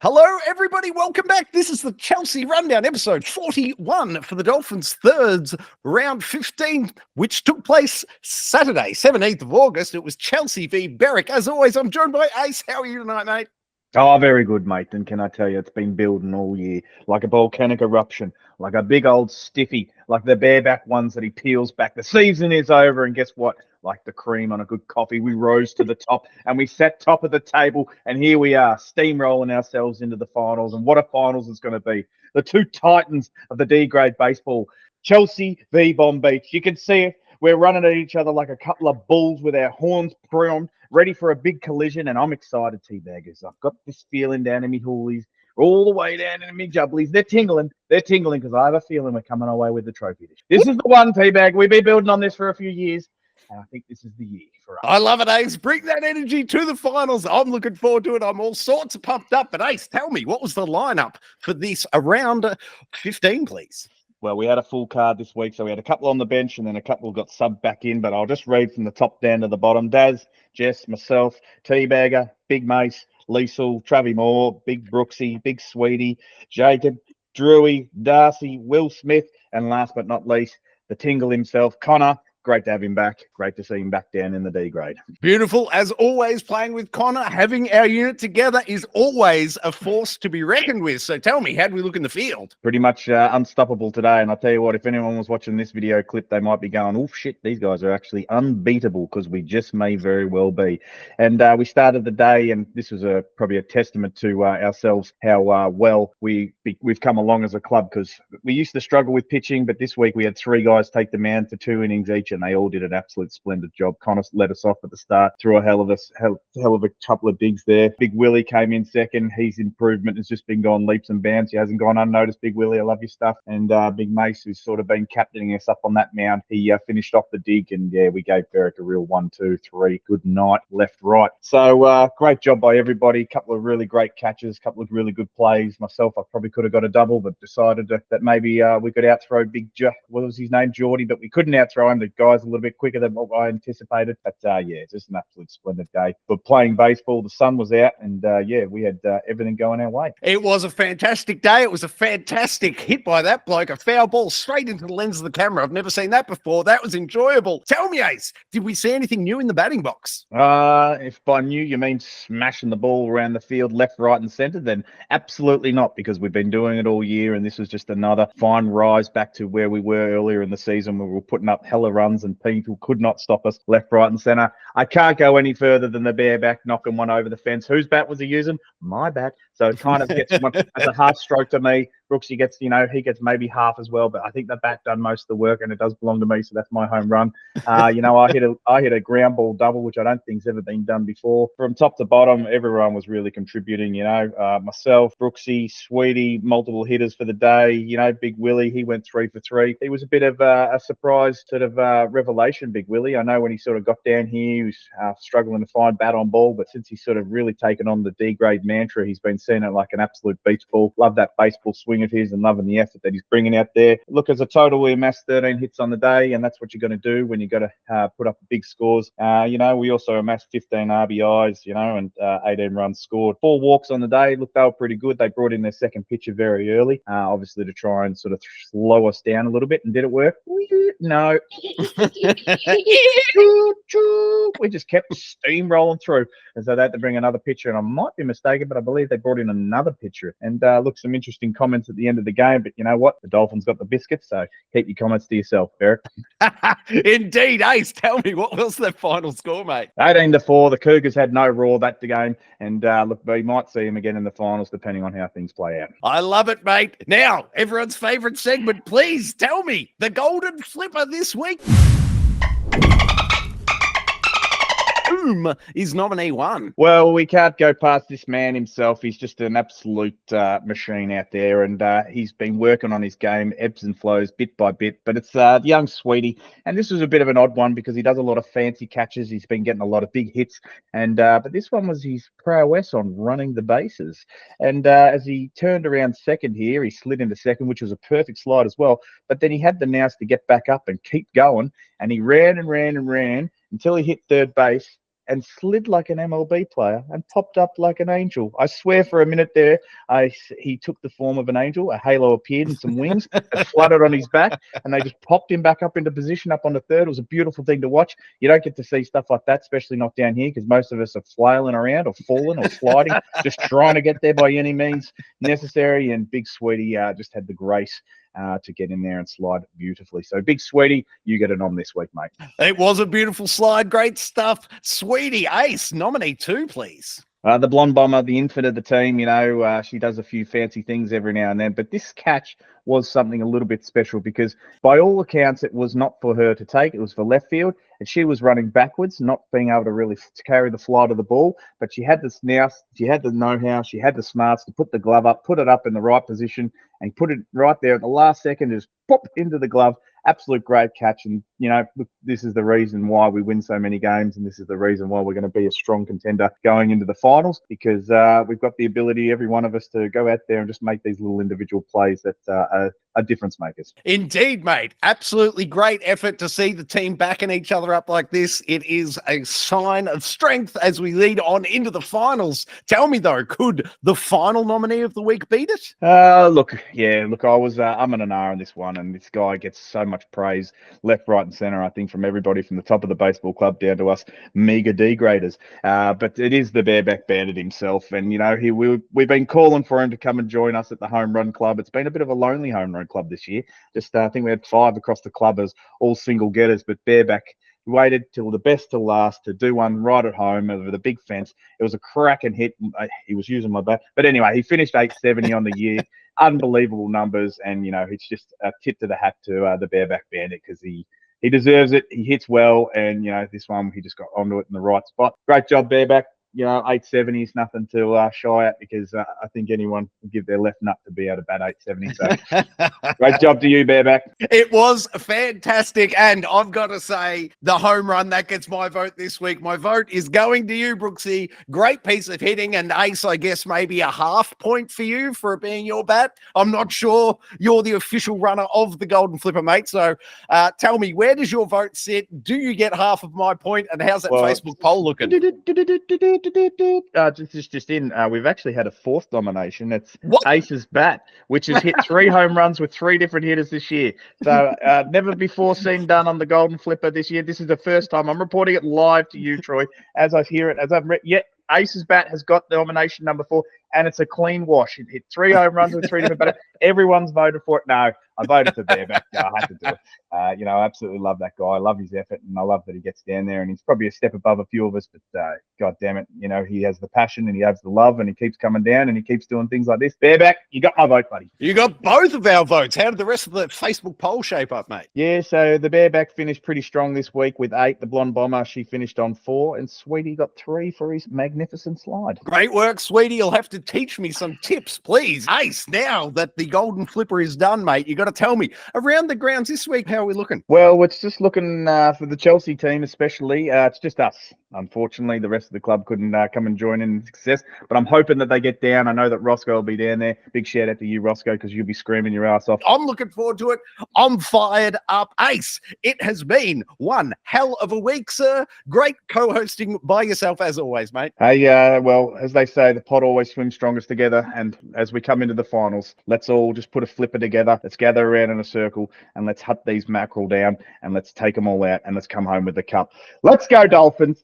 Hello, everybody. Welcome back. This is the Chelsea Rundown, episode 41 for the Dolphins' thirds, round 15, which took place Saturday, 17th of August. It was Chelsea v Berwick. As always, I'm joined by Ace. How are you tonight, mate? Oh, very good, mate. And can I tell you, it's been building all year, like a volcanic eruption, like a big old stiffy, like the bareback ones that he peels back. The season is over, and guess what? Like the cream on a good coffee, we rose to the top and we sat top of the table. And here we are, steamrolling ourselves into the finals. And what a finals it's going to be. The two titans of the D grade baseball, Chelsea v Bomb Beach. You can see it. We're running at each other like a couple of bulls with our horns primed, ready for a big collision. And I'm excited, Teabaggers. I've got this feeling down in me hoolies, all the way down in me jubblies. They're tingling because I have a feeling we're coming away with the trophy. This is the one, Teabag. We've been building on this for a few years. And I think this is the year for us. I love it, Ace. Bring that energy to the finals. I'm looking forward to it. I'm all sorts of pumped up. But Ace, tell me, what was the lineup for this around 15, please? Well, we had a full card this week, so we had a couple on the bench and then a couple got subbed back in. But I'll just read from the top down to the bottom. Daz, Jess, myself, Teabagger, Big Mace, Liesel, Travis Moore, Big Brooksy, Big Sweetie, Jacob, Drewy, Darcy, Will Smith, and last but not least, the Tingle himself, Connor. Great to have him back. Great to see him back down in the D grade. Beautiful. As always, playing with Connor, having our unit together is always a force to be reckoned with. So tell me, how do we look in the field? Pretty much unstoppable today. And I'll tell you what, if anyone was watching this video clip, they might be going, oh, shit, these guys are actually unbeatable, because we just may very well be. And we started the day, and this was probably a testament to ourselves, how well we've come along as a club, because we used to struggle with pitching, but this week we had three guys take the mound for 2 innings each, and they all did an absolute splendid job. Connor let us off at the start, threw a hell of a couple of digs there. Big Willie came in second. His improvement has just been going leaps and bounds. He hasn't gone unnoticed. Big Willie, I love your stuff. And Big Mace, who's sort of been captaining us up on that mound, he finished off the dig, and yeah, we gave Berwick a real 1, 2, 3. Good night, left, right. So great job by everybody. Couple of really great catches, couple of really good plays. Myself, I probably could have got a double, but decided that maybe we could outthrow what was his name, Geordie, but we couldn't outthrow him. The guy's a little bit quicker than what I anticipated. But yeah, it's just an absolute splendid day. But playing baseball, the sun was out, and yeah, we had everything going our way. It was a fantastic day. It was a fantastic hit by that bloke. A foul ball straight into the lens of the camera. I've never seen that before. That was enjoyable. Tell me, Ace, did we see anything new in the batting box? If by new you mean smashing the ball around the field left, right, and centre, then absolutely not, because we've been doing it all year, and this was just another fine rise back to where we were earlier in the season, where we were putting up hella runs and people could not stop us left, right, and centre. I can't go any further than the bareback knocking one over the fence. Whose bat was he using? My bat. So it kind of gets one as a half stroke to me. Brooksy gets, he gets maybe half as well, but I think the bat done most of the work, and it does belong to me, so that's my home run. I hit a ground ball double, which I don't think's ever been done before. From top to bottom, everyone was really contributing. Myself, Brooksy, Sweetie, multiple hitters for the day. Big Willie, he went 3 for 3. He was a bit of a surprise sort of revelation, Big Willie. I know when he sort of got down here, he was struggling to find bat on ball, but since he's sort of really taken on the D grade mantra, he's been seeing it like an absolute beach ball. Love that baseball swing of his and loving the effort that he's bringing out there. Look, as a total, we amassed 13 hits on the day, and that's what you're going to do when you've got to put up big scores. We also amassed 15 RBIs, and 18 runs scored. 4 walks on the day. Look, they were pretty good. They brought in their second pitcher very early, obviously to try and sort of slow us down a little bit. And did it work? No. We just kept steamrolling through. And so they had to bring another pitcher, and I might be mistaken, but I believe they brought in another pitcher. And look, some interesting comments at the end of the game, but you know what? The Dolphins got the biscuits, so keep your comments to yourself, Eric. Indeed. Ace, tell me, what was the final score, mate? 18-4. The Cougars had no raw that game, and look, we might see them again in the finals, depending on how things play out. I love it, mate. Now, everyone's favourite segment, please tell me the golden flipper this week. Whom is nominee 1? Well, we can't go past this man himself. He's just an absolute machine out there, and he's been working on his game, ebbs and flows, bit by bit. But it's the young Sweetie, and this was a bit of an odd one because he does a lot of fancy catches. He's been getting a lot of big hits, and but this one was his prowess on running the bases. And as he turned around second here, he slid into second, which was a perfect slide as well. But then he had the nous to get back up and keep going, and he ran and ran and ran until he hit third base. and slid like an MLB player and popped up like an angel. I swear for a minute there, he took the form of an angel. A halo appeared and some wings that fluttered on his back, and they just popped him back up into position up on the third. It was a beautiful thing to watch. You don't get to see stuff like that, especially not down here, because most of us are flailing around or falling or sliding, just trying to get there by any means necessary. And Big Sweetie just had the grace to get in there and slide beautifully. So, Big Sweetie, you get a nom this week, mate. It was a beautiful slide. Great stuff. Sweetie, Ace, nominate 2, please. The blonde bomber, the infant of the team, she does a few fancy things every now and then. But this catch was something a little bit special because by all accounts, it was not for her to take. It was for left field. And she was running backwards, not being able to really carry the flight of the ball. But she had the nous, she had the know-how, she had the smarts to put the glove up, put it up in the right position, and put it right there at the last second, just pop into the glove. Absolute great catch. And, this is the reason why we win so many games. And this is the reason why we're going to be a strong contender going into the finals, because we've got the ability, every one of us, to go out there and just make these little individual plays that are difference makers. Indeed, mate. Absolutely great effort to see the team backing each other up like this. It is a sign of strength as we lead on into the finals. Tell me, though, could the final nominee of the week beat it? Look, I was I'm an R on this one, and this guy gets so much praise left, right, and centre, I think, from everybody from the top of the baseball club down to us meager degraders. But it is the Bareback Bandit himself, and we've been calling for him to come and join us at the Home Run Club. It's been a bit of a lonely Home Run Club this year. I think we had 5 across the club as all single getters, but Bareback waited till the best to last to do one right at home over the big fence. It was a cracking hit. He was using my bat. But anyway, he finished 870 on the year. Unbelievable numbers. And, it's just a tip to the hat to the Bareback Bandit, because he deserves it. He hits well. And, this one, he just got onto it in the right spot. Great job, Bareback. 870 is nothing to shy at, because I think anyone would give their left nut to be able to bat 870. So great job to you, Bareback. It was fantastic. And I've got to say, the home run that gets my vote this week, my vote is going to you, Brooksy. Great piece of hitting. And Ace, I guess maybe a half point for you for it being your bat. I'm not sure. You're the official runner of the Golden Flipper, mate. So tell me, where does your vote sit? Do you get half of my point? And how's that Facebook poll looking? Just in, we've actually had a 4th nomination. It's What? Ace's bat, which has hit 3 home runs with 3 different hitters this year. So never before seen done on the Golden Flipper this year. This is the first time. I'm reporting it live to you, Troy, as I hear it, as I've read. Yeah, Ace's bat has got the nomination number 4, and it's a clean wash. It hit 3 home runs with 3 different batters. Everyone's voted for it. No, I voted for Bareback. No, I had to do it. I absolutely love that guy. I love his effort, and I love that he gets down there, and he's probably a step above a few of us, but God damn it, he has the passion and he has the love, and he keeps coming down and he keeps doing things like this. Bareback, you got my vote, buddy. You got both of our votes. How did the rest of the Facebook poll shape up, mate? Yeah, so the Bareback finished pretty strong this week with 8. The blonde bomber, she finished on 4, and Sweetie got 3 for his magnificent slide. Great work, Sweetie. You'll have to teach me some tips, please. Ace, now that the Golden Flipper is done, mate, you got to tell me, around the grounds this week, how are we looking? Well, it's just looking for the Chelsea team especially. It's just us. Unfortunately, the rest of the club couldn't come and join in success, but I'm hoping that they get down. I know that Roscoe will be down there. Big shout out to you, Roscoe, because you'll be screaming your ass off. I'm looking forward to it. I'm fired up. Ace, it has been one hell of a week, sir. Great co-hosting by yourself as always, mate. Hey, well, as they say, the pot always swims strongest together. And as we come into the finals, let's all just put a flipper together. Let's gather around in a circle and let's hunt these mackerel down and let's take them all out and let's come home with the cup. Let's go, Dolphins.